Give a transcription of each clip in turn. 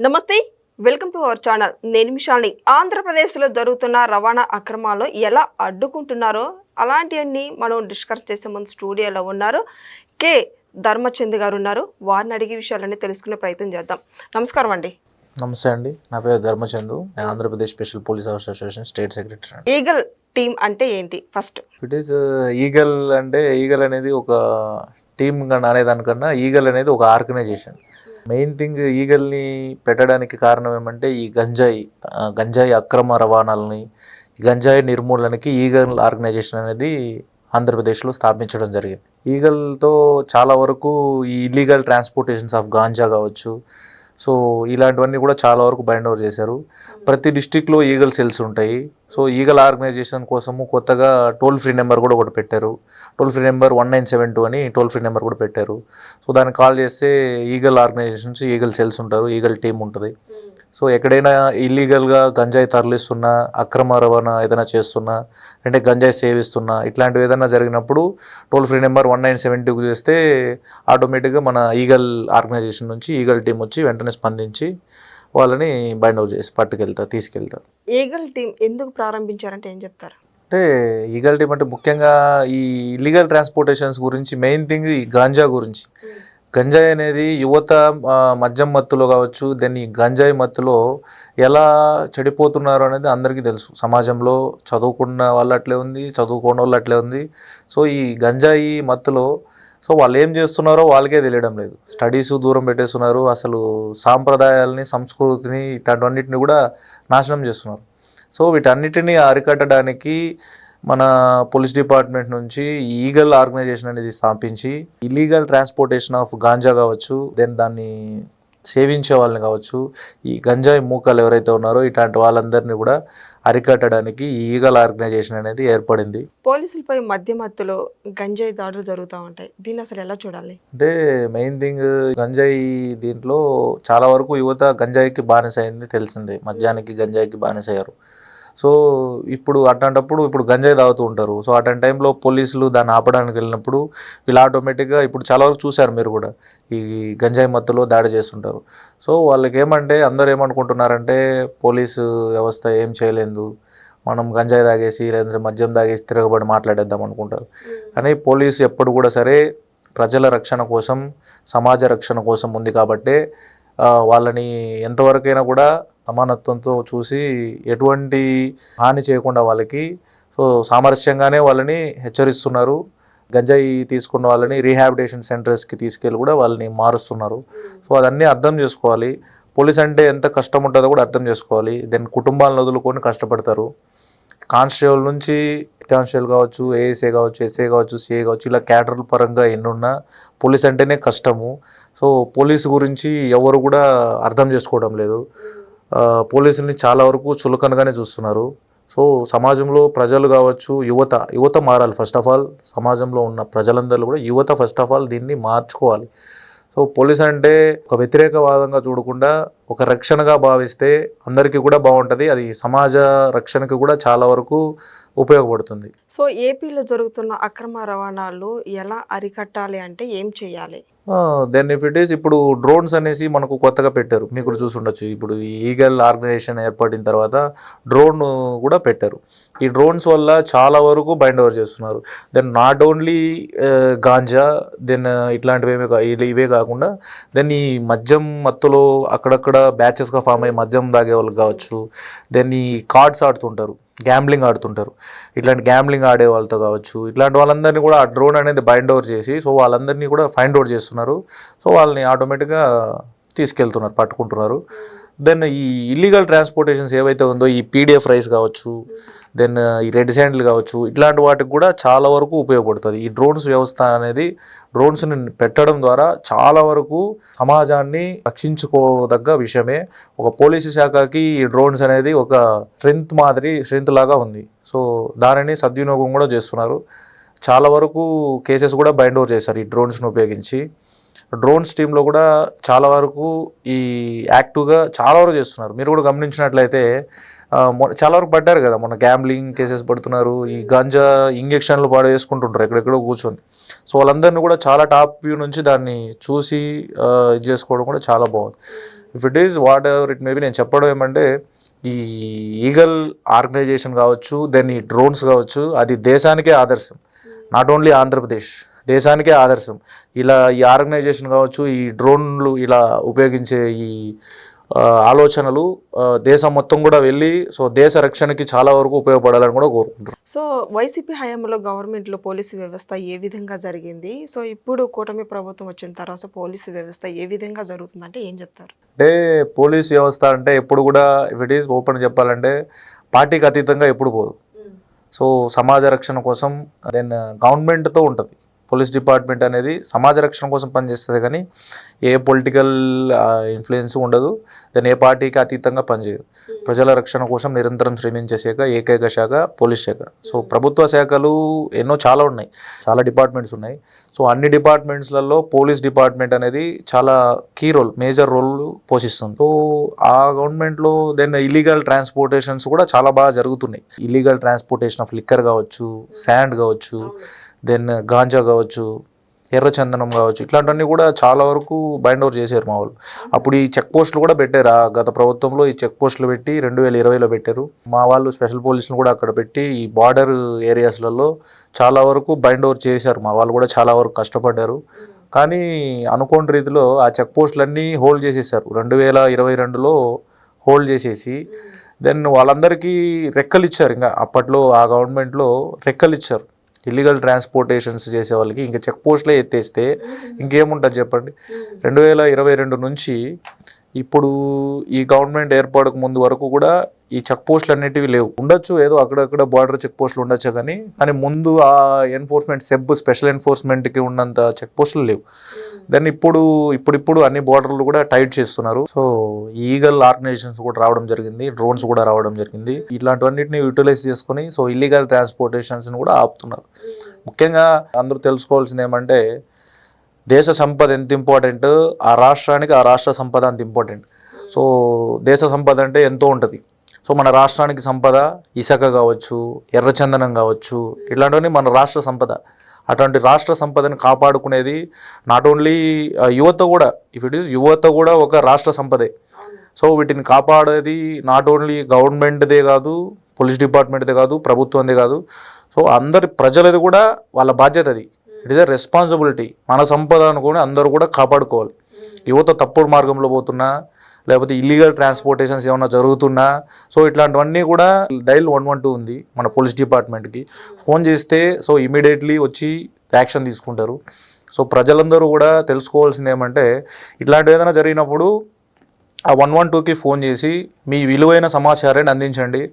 నమస్తే, welcome to our channel. నేను మిషాల్ని. ఆంధ్రప్రదేశ్లో జరుగుతున్న రవాణా అక్రమాలు ఎలా అడ్డుకుంటున్నారో అలాంటివన్నీ మనం డిస్కస్ చేసే ముందు స్టూడియోలో ఉన్నారు కే ధర్మచంద్ గారు ఉన్నారు. వారిని అడిగే విషయాలన్నీ తెలుసుకునే ప్రయత్నం చేద్దాం. నమస్కారం అండి. నమస్తే అండి, నా పేరు ధర్మచంద్. నేను Andhra Pradesh special police association state secretary. Eagle team అంటే ఏంటి? ఫస్ట్ ఇట్ ఈస్ ఈగల్ అంటే ఈగల్ అనేది ఒక టీమ్ అనేదానికన్నా ఈగల్ అనేది ఒక ఆర్గనైజేషన్. మెయిన్ థింగ్ ఈగల్ని పెట్టడానికి కారణం ఏమంటే ఈ గంజాయి అక్రమ రవాణాలని, గంజాయి నిర్మూలనకి ఈగల్ ఆర్గనైజేషన్ అనేది ఆంధ్రప్రదేశ్లో స్థాపించడం జరిగింది. ఈగల్తో చాలా వరకు ఈ ఇల్లీగల్ ట్రాన్స్పోర్టేషన్స్ ఆఫ్ గాంజా కావచ్చు, సో ఇలాంటివన్నీ కూడా చాలా వరకు బైండ్ ఓవర్ చేశారు. ప్రతి డిస్టిక్లో ఈగల్ సెల్స్ ఉంటాయి. సో ఈగల్ ఆర్గనైజేషన్ కోసము కొత్తగా టోల్ ఫ్రీ నెంబర్ కూడా ఒకటి పెట్టారు. టోల్ ఫ్రీ నెంబర్ 1972 అని టోల్ ఫ్రీ నెంబర్ కూడా పెట్టారు. సో దానికి కాల్ చేస్తే ఈగల్ ఆర్గనైజేషన్స్, ఈగల్ సెల్స్ ఉంటారు, ఈగల్ టీమ్ ఉంటుంది. సో ఎక్కడైనా ఇల్లీగల్గా గంజాయి తరలిస్తున్నా, అక్రమ రవాణా ఏదైనా చేస్తున్నా, అంటే గంజాయి సేవిస్తున్నా, ఇట్లాంటివి ఏదైనా జరిగినప్పుడు టోల్ ఫ్రీ నెంబర్ 1972 చేస్తే ఆటోమేటిక్గా మన ఈగల్ ఆర్గనైజేషన్ నుంచి ఈగల్ టీం వచ్చి వెంటనే స్పందించి వాళ్ళని బైండ్ అవుట్ చేసి తీసుకెళ్తారు. ఈగల్ టీం ఎందుకు ప్రారంభించారంటే ఏం చెప్తారు? అంటే ఈగల్ టీం అంటే ముఖ్యంగా ఈ ఇల్లీగల్ ట్రాన్స్పోర్టేషన్స్ గురించి, మెయిన్ థింగ్ ఈ గాంజా గురించి. గంజాయి అనేది యువత మద్యం మత్తులో కావచ్చు, దాన్ని గంజాయి మత్తులో ఎలా చెడిపోతున్నారు అనేది అందరికీ తెలుసు. సమాజంలో చదువుకున్న వాళ్ళు అట్లే ఉంది, చదువుకోని వాళ్ళు అట్లే ఉంది. సో ఈ గంజాయి మత్తులో సో వాళ్ళు ఏం చేస్తున్నారో వాళ్ళకే తెలియడం లేదు. స్టడీస్ దూరం పెట్టేస్తున్నారు, అసలు సాంప్రదాయాలని, సంస్కృతిని, ఇట్లాంటివన్నిటిని కూడా నాశనం చేస్తున్నారు. సో వీటన్నిటిని అరికట్టడానికి మన పోలీస్ డిపార్ట్మెంట్ నుంచి ఈగల్ ఆర్గనైజేషన్ అనేది స్థాపించి ఇల్లీగల్ ట్రాన్స్పోర్టేషన్ ఆఫ్ గాంజా కావచ్చు, దాన్ని సేవించే వాళ్ళని కావచ్చు, ఈ గంజాయి మూకలు ఎవరైతే ఉన్నారో ఇట్లాంటి వాళ్ళందరినీ కూడా అరికట్టడానికి ఈగల్ ఆర్గనైజేషన్ అనేది ఏర్పడింది. పోలీసులపై మధ్యలో గంజాయి దాడులు జరుగుతూ ఉంటాయి. దీన్ని అసలు ఎలా చూడాలి? అంటే మెయిన్ థింగ్ గంజాయి దీంట్లో చాలా వరకు యువత గంజాయికి బానిస అయింది తెలిసిందే. మద్యానికి గంజాయికి బానిస అయ్యారు. సో ఇప్పుడు గంజాయి తాగుతూ ఉంటారు. సో అట్లాంటి టైంలో పోలీసులు దాన్ని ఆపడానికి వెళ్ళినప్పుడు వీళ్ళు ఆటోమేటిక్గా ఇప్పుడు చాలా వరకు చూశారు మీరు కూడా, ఈ గంజాయి మత్తులో దాడి చేస్తుంటారు. సో వాళ్ళకి ఏమంటే అందరూ ఏమనుకుంటున్నారంటే పోలీసు వ్యవస్థ ఏం చేయలేదు, మనం గంజాయి తాగేసి లేదంటే మద్యం తాగేసి తిరగబడి మాట్లాడేద్దాం అనుకుంటారు. కానీ పోలీసు ఎప్పుడు కూడా సరే ప్రజల రక్షణ కోసం, సమాజ రక్షణ కోసం ఉంది కాబట్టే వాళ్ళని ఎంతవరకైనా కూడా సమానత్వంతో చూసి ఎటువంటి హాని చేయకుండా వాళ్ళకి సో సామరస్యంగానే వాళ్ళని హెచ్చరిస్తున్నారు. గంజాయి తీసుకున్న వాళ్ళని రీహాబిలిటేషన్ సెంటర్స్కి తీసుకెళ్ళి కూడా వాళ్ళని మారుస్తున్నారు. సో అదన్నీ అర్థం చేసుకోవాలి. పోలీస్ అంటే ఎంత కష్టం ఉంటుందో కూడా అర్థం చేసుకోవాలి. దాని కుటుంబాలను వదులుకొని కష్టపడతారు. కానిస్టేబుల్ నుంచి కానిస్టేబుల్ కావచ్చు, ఏఎస్ఏ కావచ్చు, ఎస్ఏ కావచ్చు, సిఏ కావచ్చు, ఇలా క్యాడర్ల పరంగా ఎన్నున్నా పోలీస్ అంటేనే కష్టము. సో పోలీసు గురించి ఎవరు కూడా అర్థం చేసుకోవడం లేదు. పోలీసుల్ని చాలా వరకు చులకనగానే చూస్తున్నారు. సో సమాజంలో ప్రజలు కావచ్చు, యువత మారాలి. ఫస్ట్ ఆఫ్ ఆల్ సమాజంలో ఉన్న ప్రజలందరూ కూడా యువత ఫస్ట్ ఆఫ్ ఆల్ దీన్ని మార్చుకోవాలి. సో పోలీస్ అంటే ఒక వ్యతిరేకవాదంగా చూడకుండా ఒక రక్షణగా భావిస్తే అందరికీ కూడా బాగుంటుంది. అది సమాజ రక్షణకు కూడా చాలా వరకు ఉపయోగపడుతుంది. సో ఏపీలో జరుగుతున్న అక్రమ రవాణాలు ఎలా అరికట్టాలి అంటే ఏం చేయాలి? దెన్ ఇఫ్ ఇట్ ఈస్ ఇప్పుడు డ్రోన్స్ అనేసి మనకు కొత్తగా పెట్టారు, మీకు కూడా చూసుండొచ్చు. ఇప్పుడు ఈగల్ ఆర్గనైజేషన్ ఏర్పడిన తర్వాత డ్రోన్ కూడా పెట్టారు. ఈ డ్రోన్స్ వల్ల చాలా వరకు బైండ్ ఓవర్ చేస్తున్నారు. Then not only ganja, then ఇవే కాకుండా దెన్ ఈ మద్యం మత్తులో అక్కడక్కడ బ్యాచెస్గా ఫామ్ అయ్యి మద్యం తాగే వాళ్ళకి కావచ్చు, దెన్ ఈ కార్డ్స్ ఆడుతుంటారు, గ్యాంబ్లింగ్ ఆడుతుంటారు. ఇట్లాంటి గ్యాంబ్లింగ్ ఆడే వాళ్ళతో కావచ్చు, ఇట్లాంటి వాళ్ళందరినీ కూడా ఆ డ్రోన్ అనేది బైండ్ ఓవర్ చేసి సో వాళ్ళందరినీ కూడా ఫైండ్ అవుట్ చేస్తున్నారు. సో వాళ్ళని ఆటోమేటిక్గా తీసుకెళ్తున్నారు, పట్టుకుంటున్నారు. దెన్ ఈ ఇల్లీగల్ ట్రాన్స్పోర్టేషన్స్ ఏవైతే ఉందో ఈ పీడిఎఫ్ రైస్ కావచ్చు, దెన్ ఈ రెడ్ శాండిల్ కావచ్చు, ఇట్లాంటి వాటికి కూడా చాలా వరకు ఉపయోగపడుతుంది. ఈ డ్రోన్స్ వ్యవస్థ అనేది డ్రోన్స్ని పెట్టడం ద్వారా చాలా వరకు సమాజాన్ని రక్షించుకోదగ్గ విషయమే. ఒక పోలీసు శాఖకి ఈ డ్రోన్స్ అనేది ఒక స్ట్రెంత్ లాగా ఉంది. సో దానిని సద్వినియోగం కూడా చేస్తున్నారు. చాలా వరకు కేసెస్ కూడా బైండ్ ఓవర్ చేశారు ఈ డ్రోన్స్ని ఉపయోగించి. డ్రోన్స్ టీంలో కూడా చాలా వరకు ఈ యాక్టివ్గా చాలా వరకు చేస్తున్నారు. మీరు కూడా గమనించినట్లయితే చాలా వరకు పడ్డారు కదా, మొన్న గ్యాంబ్లింగ్ కేసెస్ పడుతున్నారు, ఈ గాంజా ఇంజెక్షన్లు వేసుకుంటుంటారు ఎక్కడెక్కడో కూర్చొని. సో వాళ్ళందరినీ కూడా చాలా టాప్ వ్యూ నుంచి దాన్ని చూసి ఇది చేసుకోవడం కూడా చాలా బాగుంది. If it is what ever it maybe, నేను చెప్పడం ఏమంటే ఈ ఈగల్ ఆర్గనైజేషన్ కావచ్చు, దెన్ ఈ డ్రోన్స్ కావచ్చు, అది దేశానికే ఆదర్శం. నాట్ ఓన్లీ ఆంధ్రప్రదేశ్, దేశానికే ఆదర్శం. ఇలా ఈ ఆర్గనైజేషన్ కావచ్చు, ఈ డ్రోన్లు ఇలా ఉపయోగించే ఈ ఆలోచనలు దేశం మొత్తం కూడా వెళ్ళి సో దేశ రక్షణకి చాలా వరకు ఉపయోగపడాలని కూడా కోరుకుంటున్నారు. సో వైసీపీ హయాంలో గవర్నమెంట్లో పోలీసు వ్యవస్థ ఏ విధంగా జరిగింది, సో ఇప్పుడు కూటమి ప్రభుత్వం వచ్చిన తర్వాత పోలీసు వ్యవస్థ ఏ విధంగా జరుగుతుందంటే ఏం చెప్తారు? అంటే పోలీస్ వ్యవస్థ అంటే ఎప్పుడు కూడా ఇఫ్ ఇట్ ఈస్ ఓపెన్ చెప్పాలంటే పార్టీకి అతీతంగా ఎప్పుడు పోదు. సో సమాజ రక్షణ కోసం దెన్ గవర్నమెంట్తో ఉంటుంది. పోలీస్ డిపార్ట్మెంట్ అనేది సమాజ రక్షణ కోసం పనిచేస్తుంది, కానీ ఏ పొలిటికల్ ఇన్ఫ్లుయెన్స్ ఉండదు. దాని ఏ పార్టీకి అతీతంగా పనిచేయదు. ప్రజల రక్షణ కోసం నిరంతరం శ్రమించే శాఖ ఏకైక శాఖ పోలీస్ శాఖ. సో ప్రభుత్వ శాఖలు ఎన్నో చాలా ఉన్నాయి, చాలా డిపార్ట్మెంట్స్ ఉన్నాయి. సో అన్ని డిపార్ట్మెంట్స్లలో పోలీస్ డిపార్ట్మెంట్ అనేది చాలా కీ రోల్, మేజర్ రోల్ పోషిస్తుంది. సో ఆ గవర్నమెంట్లో దెన్ ఇల్లీగల్ ట్రాన్స్పోర్టేషన్స్ కూడా చాలా బాగా జరుగుతున్నాయి. ఇల్లీగల్ ట్రాన్స్పోర్టేషన్ ఆఫ్ లిక్కర్ కావచ్చు, శాండ్ కావచ్చు, దెన్ గాంజా కావచ్చు, ఎర్రచందనం కావచ్చు, ఇట్లాంటివన్నీ కూడా చాలా వరకు బైండ్ ఓవర్ చేశారు మా వాళ్ళు. అప్పుడు ఈ చెక్ పోస్టులు కూడా పెట్టారు. గత ప్రభుత్వంలో ఈ చెక్ పోస్టులు పెట్టి 2020లో పెట్టారు. మా వాళ్ళు స్పెషల్ పోలీసులు కూడా అక్కడ పెట్టి ఈ బార్డర్ ఏరియాస్లలో చాలా వరకు బైండ్ ఓవర్ చేశారు. మా వాళ్ళు కూడా చాలా వరకు కష్టపడ్డారు. కానీ అనుకోని రీతిలో ఆ చెక్ పోస్టులన్నీ హోల్డ్ చేసేసారు. 2022లో హోల్డ్ చేసేసి దెన్ వాళ్ళందరికీ రెక్కలు ఇచ్చారు. ఇంకా అప్పట్లో ఆ గవర్నమెంట్లో రెక్కలు ఇచ్చారు. ఇల్లీగల్ ట్రాన్స్పోర్టేషన్స్ చేసే వాళ్ళకి ఇంకా చెక్ పోస్ట్లే ఎత్తేస్తే ఇంకేముంటుంది చెప్పండి. 2022 నుంచి ఇప్పుడు ఈ గవర్నమెంట్ ఏర్పాటుకు ముందు వరకు కూడా ఈ చెక్ పోస్టులు అన్నిటివి లేవు. ఉండొచ్చు, ఏదో అక్కడక్కడ బార్డర్ చెక్ పోస్టులు ఉండొచ్చు, కానీ ముందు ఆ ఎన్ఫోర్స్మెంట్ స్పెషల్ ఎన్ఫోర్స్మెంట్కి ఉన్నంత చెక్ పోస్టులు లేవు. దెన్ ఇప్పుడు అన్ని బార్డర్లు కూడా టైట్ చేస్తున్నారు. సో ఈగల్ ఆర్గనైజేషన్స్ కూడా రావడం జరిగింది, డ్రోన్స్ కూడా రావడం జరిగింది. ఇట్లాంటివన్నిటిని యూటిలైజ్ చేసుకుని సో ఇల్లీగల్ ట్రాన్స్పోర్టేషన్స్ని కూడా ఆపుతున్నారు. ముఖ్యంగా అందరూ తెలుసుకోవాల్సింది ఏమంటే దేశ సంపద ఎంత ఇంపార్టెంట్, ఆ రాష్ట్రానికి ఆ రాష్ట్ర సంపద అంత ఇంపార్టెంట్. సో దేశ సంపద అంటే ఎంతో ఉంటుంది. సో మన రాష్ట్రానికి సంపద ఇసుక కావచ్చు, ఎర్రచందనం కావచ్చు, ఇట్లాంటివన్నీ మన రాష్ట్ర సంపద. అటువంటి రాష్ట్ర సంపదను కాపాడుకునేది నాట్ ఓన్లీ యువత కూడా, ఇఫ్ ఇట్ ఈస్ యువత కూడా ఒక రాష్ట్ర సంపదే. సో వీటిని కాపాడేది నాట్ ఓన్లీ గవర్నమెంట్దే కాదు, పోలీస్ డిపార్ట్మెంట్దే కాదు, ప్రభుత్వందే కాదు, సో అందరి ప్రజలది కూడా వాళ్ళ బాధ్యత. అది ఇట్ ఈస్ ఎ రెస్పాన్సిబిలిటీ. మన సంపద అనుకుని అందరూ కూడా కాపాడుకోవాలి. యువత తప్పుడు మార్గంలో పోతున్నా, లేకపోతే ఇల్లీగల్ ట్రాన్స్పోర్టేషన్స్ ఏమైనా జరుగుతున్నా, సో ఇట్లాంటివన్నీ కూడా డైల్ 112 ఉంది మన పోలీస్ డిపార్ట్మెంట్కి. ఫోన్ చేస్తే సో ఇమీడియట్లీ వచ్చి యాక్షన్ తీసుకుంటారు. సో ప్రజలందరూ కూడా తెలుసుకోవాల్సింది ఏమంటే ఇట్లాంటివి ఏదైనా జరిగినప్పుడు ఆ 112కి ఫోన్ చేసి మీ విలువైన సమాచారాన్ని అందించండి.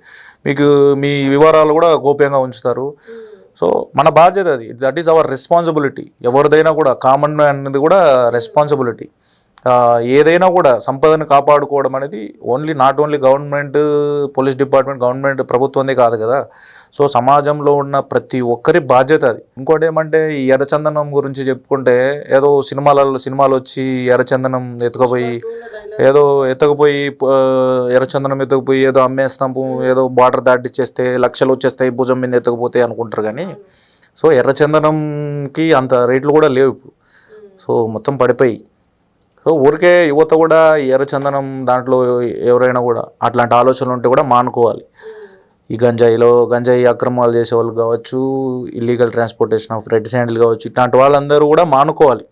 మీకు మీ వివరాలు కూడా గోప్యంగా ఉంచుతారు. సో మన బాధ్యత అది, దట్ ఈస్ అవర్ రెస్పాన్సిబిలిటీ. ఎవరిదైనా కూడా కామన్ మ్యాన్ అనేది కూడా రెస్పాన్సిబిలిటీ. ఏదైనా కూడా సంపదను కాపాడుకోవడం అనేది not only government, police department, government ప్రభుత్వందే కాదు కదా. సో సమాజంలో ఉన్న ప్రతి ఒక్కరి బాధ్యత అది. ఇంకోటి ఏమంటే ఈ ఎర్రచందనం గురించి చెప్పుకుంటే ఏదో సినిమాలు వచ్చి ఎర్రచందనం ఎత్తుకుపోయి ఎర్రచందనం ఎత్తుకుపోయి ఏదో అమ్మేస్తాము, ఏదో బార్డర్ దాటిచ్చేస్తే లక్షలు వచ్చేస్తాయి, భుజం మీద ఎత్తుకుపోతాయి అనుకుంటారు. కానీ సో ఎర్రచందనంకి అంత రేట్లు కూడా లేవు ఇప్పుడు. సో మొత్తం పడిపోయి. సో ఊరికే యువత కూడా ఎర్రచందనం దాంట్లో ఎవరైనా కూడా అట్లాంటి ఆలోచనలు ఉంటే కూడా మానుకోవాలి. ఈ గంజాయి అక్రమాలు చేసే వాళ్ళు కావచ్చు, illegal transportation of red sandal కావచ్చు, ఇట్లాంటి వాళ్ళందరూ కూడా మానుకోవాలి.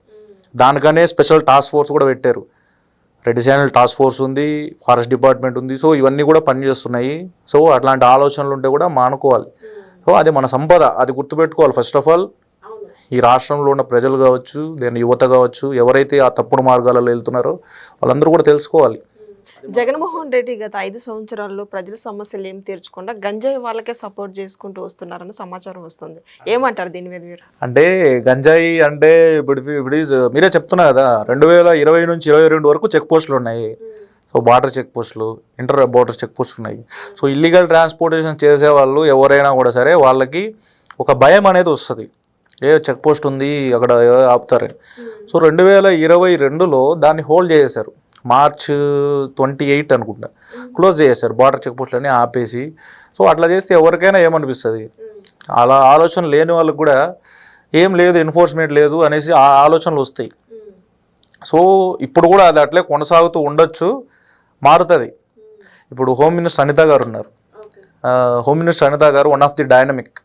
దానికనే స్పెషల్ టాస్క్ ఫోర్స్ కూడా పెట్టారు. రెడ్ శాండిల్ టాస్క్ ఫోర్స్ ఉంది, ఫారెస్ట్ డిపార్ట్మెంట్ ఉంది. సో ఇవన్నీ కూడా పనిచేస్తున్నాయి. సో అట్లాంటి ఆలోచనలు ఉంటే కూడా మానుకోవాలి. సో అది మన సంపద, అది గుర్తుపెట్టుకోవాలి. ఫస్ట్ ఆఫ్ ఆల్ ఈ రాష్ట్రంలో ఉన్న ప్రజలు కావచ్చు, దాని యువత కావచ్చు, ఎవరైతే ఆ తప్పుడు మార్గాలలో వెళ్తున్నారో వాళ్ళందరూ కూడా తెలుసుకోవాలి. జగన్మోహన్ రెడ్డి గత 5 సంవత్సరాల్లో ప్రజల సమస్యలు ఏం తీర్చకుండా గంజాయి వాళ్ళకే సపోర్ట్ చేసుకుంటూ వస్తున్నారని సమాచారం వస్తుంది. ఏమంటారు దీని మీద మీరు? అంటే గంజాయి అంటే ఇప్పుడు మీరే చెప్తున్నారు కదా, 2020 నుంచి 2022 వరకు చెక్ పోస్టులు ఉన్నాయి. సో బార్డర్ చెక్ పోస్టులు, ఇంటర్ బార్డర్ చెక్ పోస్టులు ఉన్నాయి. సో ఇల్లీగల్ ట్రాన్స్పోర్టేషన్ చేసే వాళ్ళు ఎవరైనా కూడా సరే వాళ్ళకి ఒక భయం అనేది వస్తుంది. చెక్ పోస్ట్ ఉంది, అక్కడ ఆపుతారని. సో 2022లో దాన్ని హోల్డ్ చేసేసారు. March 28 అనుకుంటా క్లోజ్ చేసేసారు బార్డర్ చెక్ పోస్టులన్నీ ఆపేసి. సో అట్లా చేస్తే ఎవరికైనా ఏమనిపిస్తుంది, అలా ఆలోచన లేని వాళ్ళకి కూడా ఏం లేదు, ఎన్ఫోర్స్మెంట్ లేదు అనేసి ఆ ఆలోచనలు వస్తాయి. సో ఇప్పుడు కూడా అది అట్లే కొనసాగుతూ ఉండొచ్చు, మారుతుంది. ఇప్పుడు హోమ్ మినిస్టర్ అనిత గారు ఉన్నారు. హోమ్ మినిస్టర్ అనిత గారు వన్ ఆఫ్ ది డైనమిక్.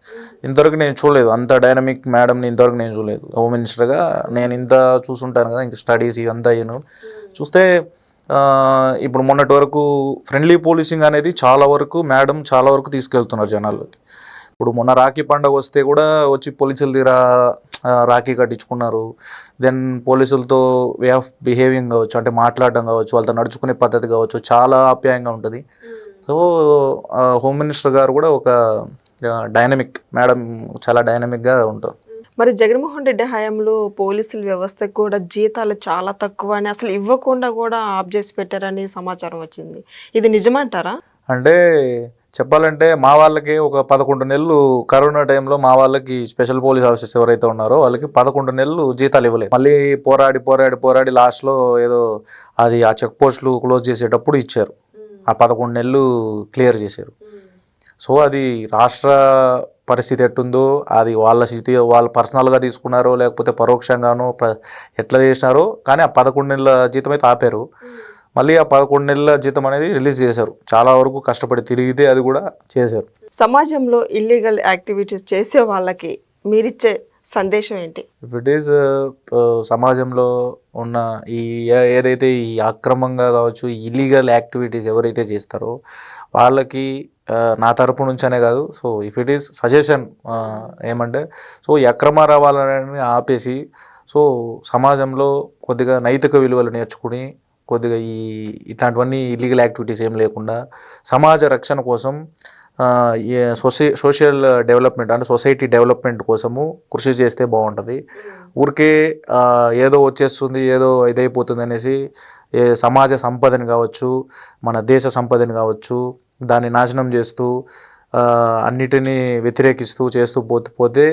ఇంతవరకు నేను చూడలేదు అంత డైనమిక్ మేడంని, ఇంతవరకు నేను చూడలేదు హోమ్ మినిస్టర్గా. నేను ఇంత చూసుంటాను కదా, ఇంక స్టడీస్ ఇవంతా అయ్యాను చూస్తే. ఇప్పుడు మొన్నటి వరకు ఫ్రెండ్లీ పోలీసింగ్ అనేది చాలా వరకు మేడం చాలా వరకు తీసుకెళ్తున్నారు జనాల్లోకి. ఇప్పుడు మొన్న రాఖీ పండుగ వస్తే కూడా వచ్చి పోలీసుల దగ్గర రాఖీ కట్టించుకున్నారు. దెన్ పోలీసులతో వే ఆఫ్ బిహేవింగ్ కావచ్చు, అంటే మాట్లాడడం కావచ్చు, వాళ్ళతో నడుచుకునే పద్ధతి కావచ్చు, చాలా ఆప్యాయంగా ఉంటుంది. సో హోమ్ మినిస్టర్ గారు కూడా ఒక డైనమిక్ మేడం, చాలా డైనమిక్గా ఉంటారు. మరి జగన్మోహన్ రెడ్డి హయాంలో పోలీసుల వ్యవస్థకు కూడా జీతాలు చాలా తక్కువ అని, అసలు ఇవ్వకుండా కూడా ఆఫ్ చేసి పెట్టారని సమాచారం వచ్చింది. ఇది నిజమంటారా? అంటే చెప్పాలంటే మా వాళ్ళకి ఒక 11 నెలలు కరోనా టైంలో మా వాళ్ళకి స్పెషల్ పోలీస్ ఆఫీసర్స్ ఎవరైతే ఉన్నారో వాళ్ళకి 11 నెలలు జీతాలు ఇవ్వలేదు. మళ్ళీ పోరాడి లాస్ట్లో ఏదో అది ఆ చెక్ పోస్టులు క్లోజ్ చేసేటప్పుడు ఇచ్చారు. ఆ 11 నెలలు క్లియర్ చేశారు. సో అది రాష్ట్ర పరిస్థితి ఎట్టుందో, అది వాళ్ళ స్థితి, వాళ్ళు పర్సనల్గా తీసుకున్నారో లేకపోతే పరోక్షంగానో ఎట్లా చేసినారో, కానీ ఆ 11 నెలల జీతం అయితే ఆపారు. మళ్ళీ ఆ 11 నెలల జీతం అనేది రిలీజ్ చేశారు. చాలా వరకు కష్టపడి తిరిగితే అది కూడా చేశారు. సమాజంలో ఇల్లీగల్ యాక్టివిటీస్ చేసే వాళ్ళకి మీరిచ్చే సందేశం ఏంటి? ఇఫ్ ఇట్ ఈస్ సమాజంలో ఉన్న ఈ ఏదైతే ఈ అక్రమంగా కావచ్చు, ఇల్లీగల్ యాక్టివిటీస్ ఎవరైతే చేస్తారో వాళ్ళకి నా తరపు నుంచి అనే కాదు, so if it is suggestion ఏమంటే, సో ఈ అక్రమ రవాణాలని ఆపేసి, సో సమాజంలో కొద్దిగా నైతిక విలువలు నేర్చుకుని, కొద్దిగా ఇట్లాంటివన్నీ ఇల్లీగల్ యాక్టివిటీస్ ఏం లేకుండా సమాజ రక్షణ కోసం, సోషల్ డెవలప్మెంట్ అంటే సొసైటీ డెవలప్మెంట్ కోసము కృషి చేస్తే బాగుంటుంది. ఊరికే ఏదో వచ్చేస్తుంది, ఏదో ఇదైపోతుంది అనేసి సమాజ సంపదని కావచ్చు, మన దేశ సంపదని కావచ్చు, దాన్ని నాశనం చేస్తూ అన్నిటినీ వ్యతిరేకిస్తూ చేస్తూ పోతే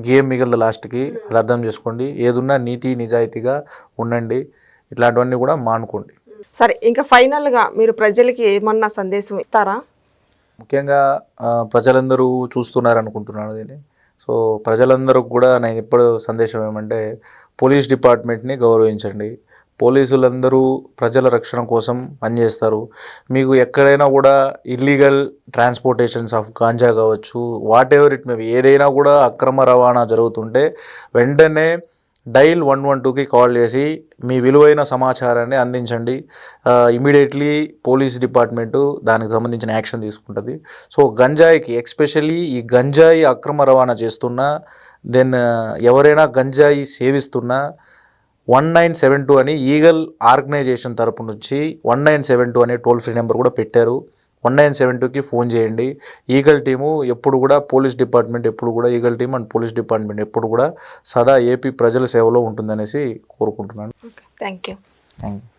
గేమ్ మిగలదు లాస్ట్కి. అది అర్థం చేసుకోండి. ఏదున్నా నీతి నిజాయితీగా ఉండండి. ఇట్లాంటివన్నీ కూడా మానుకోండి. సరే, ఇంకా ఫైనల్గా మీరు ప్రజలకి ఏమన్నా సందేశం ఇస్తారా? ముఖ్యంగా ప్రజలందరూ చూస్తున్నారు అనుకుంటున్నాను దీన్ని. సో ప్రజలందరూ కూడా నేను ఇప్పుడు సందేశం ఏమంటే, పోలీస్ డిపార్ట్మెంట్ని గౌరవించండి. పోలీసులందరూ ప్రజల రక్షణ కోసం పనిచేస్తారు. మీకు ఎక్కడైనా కూడా ఇల్లీగల్ ట్రాన్స్పోర్టేషన్స్ ఆఫ్ గాంజా కావచ్చు, what ever it may be, ఏదైనా కూడా అక్రమ రవాణా జరుగుతుంటే వెంటనే డైల్ 112కి కాల్ చేసి మీ విలువైన సమాచారాన్ని అందించండి. ఇమీడియట్లీ పోలీస్ డిపార్ట్మెంటు దానికి సంబంధించిన యాక్షన్ తీసుకుంటుంది. సో గంజాయికి ఎస్పెషల్లీ ఈ గంజాయి అక్రమ రవాణా చేస్తున్నా, దెన్ ఎవరైనా గంజాయి సేవిస్తున్నా 1972 అని ఈగల్ ఆర్గనైజేషన్ తరపు నుంచి 1972 అనే టోల్ ఫ్రీ నెంబర్ కూడా పెట్టారు. 1972కి ఫోన్ చేయండి. ఈగల్ టీము ఎప్పుడు కూడా పోలీస్ డిపార్ట్మెంట్ ఎప్పుడు కూడా eagle team and police department ఎప్పుడు కూడా సదా ఏపీ ప్రజల సేవలో ఉంటుందనేసి కోరుకుంటున్నాను. Thank you.